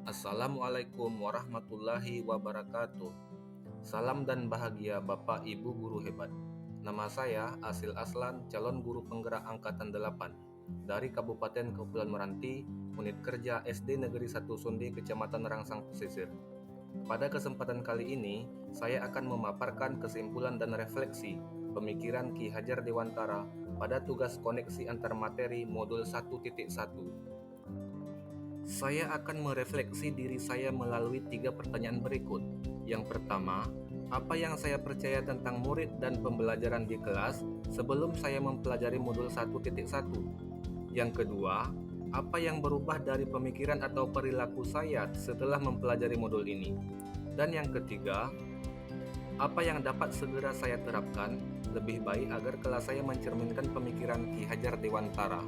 Assalamualaikum warahmatullahi wabarakatuh. Salam dan bahagia Bapak Ibu guru hebat. Nama saya Asil Aslan, calon guru penggerak angkatan 8 dari Kabupaten Kepulauan Meranti, Unit Kerja SD Negeri 1 Sundi, Kecamatan Rangsang Pesisir. Pada kesempatan kali ini, saya akan memaparkan kesimpulan dan refleksi pemikiran Ki Hajar Dewantara pada tugas koneksi antar materi modul 1.1. Saya akan merefleksi diri saya melalui 3 pertanyaan berikut. Yang pertama, apa yang saya percaya tentang murid dan pembelajaran di kelas sebelum saya mempelajari modul 1.1? Yang kedua, apa yang berubah dari pemikiran atau perilaku saya setelah mempelajari modul ini? Dan yang ketiga, apa yang dapat segera saya terapkan lebih baik agar kelas saya mencerminkan pemikiran Ki Hajar Dewantara?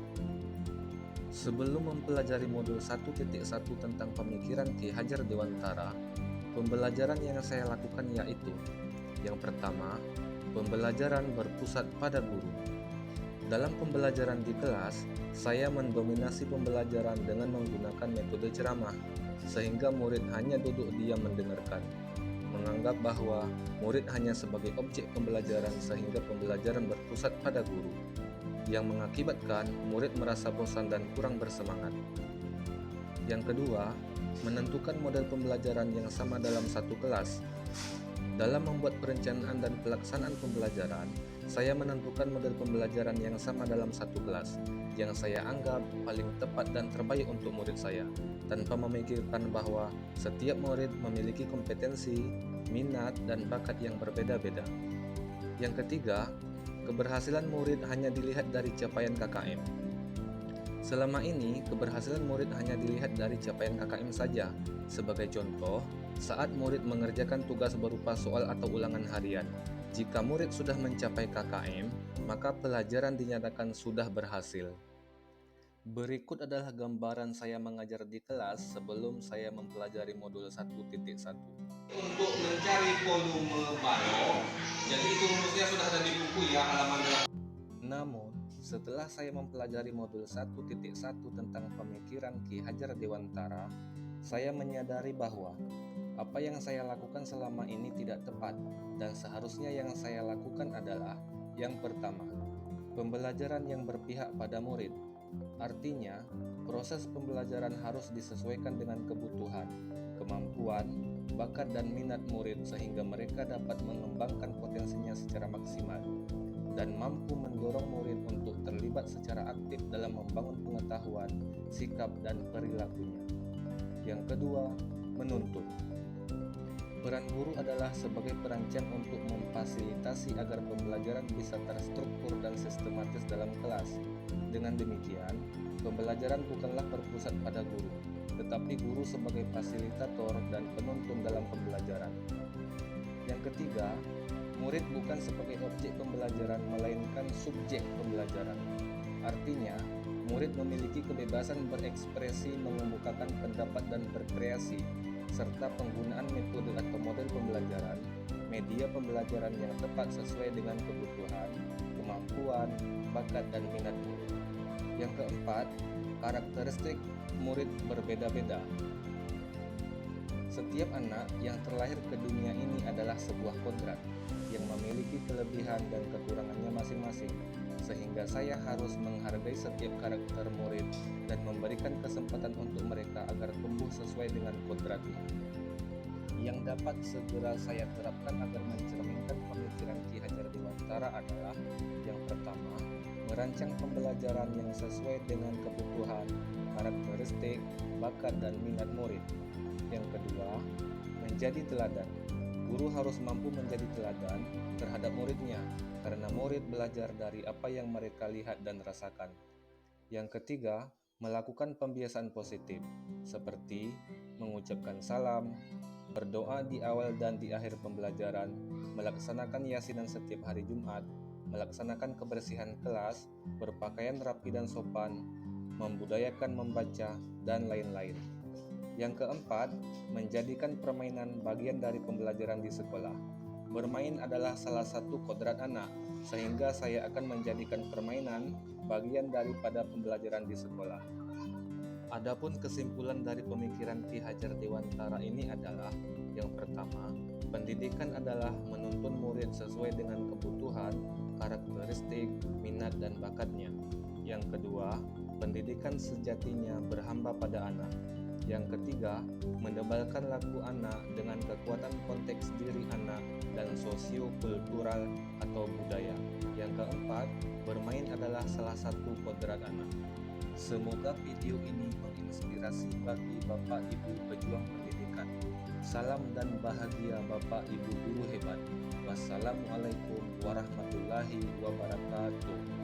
Sebelum mempelajari modul 1.1 tentang pemikiran Ki Hajar Dewantara, pembelajaran yang saya lakukan yaitu: yang pertama, pembelajaran berpusat pada guru. Dalam pembelajaran di kelas, saya mendominasi pembelajaran dengan menggunakan metode ceramah, sehingga murid hanya duduk diam mendengarkan, menganggap bahwa murid hanya sebagai objek pembelajaran sehingga pembelajaran berpusat pada guru, yang mengakibatkan murid merasa bosan dan kurang bersemangat. Yang kedua, menentukan model pembelajaran yang sama dalam satu kelas. Dalam membuat perencanaan dan pelaksanaan pembelajaran, saya menentukan model pembelajaran yang sama dalam satu kelas, yang saya anggap paling tepat dan terbaik untuk murid saya, tanpa memikirkan bahwa setiap murid memiliki kompetensi, minat, dan bakat yang berbeda-beda. Yang ketiga, keberhasilan murid hanya dilihat dari capaian KKM. Selama ini, keberhasilan murid hanya dilihat dari capaian KKM saja. Sebagai contoh, saat murid mengerjakan tugas berupa soal atau ulangan harian, jika murid sudah mencapai KKM, maka pelajaran dinyatakan sudah berhasil. Berikut adalah gambaran saya mengajar di kelas sebelum saya mempelajari modul 1.1. Untuk mencari volume balok, jadi itu rumusnya sudah ada di buku ya, halaman 8. Namun, setelah saya mempelajari modul 1.1 tentang pemikiran Ki Hajar Dewantara, saya menyadari bahwa apa yang saya lakukan selama ini tidak tepat, dan seharusnya yang saya lakukan adalah: yang pertama, pembelajaran yang berpihak pada murid. Artinya, proses pembelajaran harus disesuaikan dengan kebutuhan, kemampuan, bakat dan minat murid sehingga mereka dapat mengembangkan potensinya secara maksimal dan mampu mendorong murid untuk terlibat secara aktif dalam membangun pengetahuan, sikap, dan perilakunya. Yang kedua, menuntun. Peran guru adalah sebagai perancang untuk memfasilitasi agar pembelajaran bisa terstruktur dan sistematis dalam kelas. Dengan demikian, pembelajaran bukanlah berpusat pada guru, tetapi guru sebagai fasilitator dan penuntun dalam pembelajaran. Yang ketiga, murid bukan sebagai objek pembelajaran melainkan subjek pembelajaran. Artinya, murid memiliki kebebasan berekspresi, mengemukakan pendapat dan berkreasi, serta penggunaan metode atau model pembelajaran, media pembelajaran yang tepat sesuai dengan kebutuhan, kemampuan, bakat, dan minat murid. Yang keempat, karakteristik murid berbeda-beda. Setiap anak yang terlahir ke dunia ini adalah sebuah kodrat yang memiliki kelebihan dan kekurangannya masing-masing, sehingga saya harus menghargai setiap karakter murid dan memberikan kesempatan untuk mereka agar tumbuh sesuai dengan kodratnya. Yang dapat segera saya terapkan agar mencerminkan pemikiran Ki Hajar Dewantara adalah: yang pertama, merancang pembelajaran yang sesuai dengan kebutuhan, karakteristik, bakat, dan minat murid. Yang kedua, menjadi teladan. Guru harus mampu menjadi teladan terhadap muridnya, karena murid belajar dari apa yang mereka lihat dan rasakan. Yang ketiga, melakukan pembiasaan positif, seperti mengucapkan salam, berdoa di awal dan di akhir pembelajaran, melaksanakan yasinan setiap hari Jumat, melaksanakan kebersihan kelas, berpakaian rapi dan sopan, membudayakan membaca, dan lain-lain. Yang keempat, menjadikan permainan bagian dari pembelajaran di sekolah. Bermain adalah salah satu kodrat anak, sehingga saya akan menjadikan permainan bagian daripada pembelajaran di sekolah. Adapun kesimpulan dari pemikiran Ki Hajar Dewantara ini adalah, yang pertama, pendidikan adalah menuntun murid sesuai dengan kebutuhan, karakteristik, minat, dan bakatnya. Yang kedua, pendidikan sejatinya berhamba pada anak. Yang ketiga, mendebalkan laku anak dengan kekuatan konteks diri anak dan sosio-kultural atau budaya. Yang keempat, bermain adalah salah satu kodrat anak. Semoga video ini menginspirasi bagi Bapak Ibu pejuang pendidikan. Salam dan bahagia Bapak Ibu guru hebat. Wassalamualaikum warahmatullahi wabarakatuh.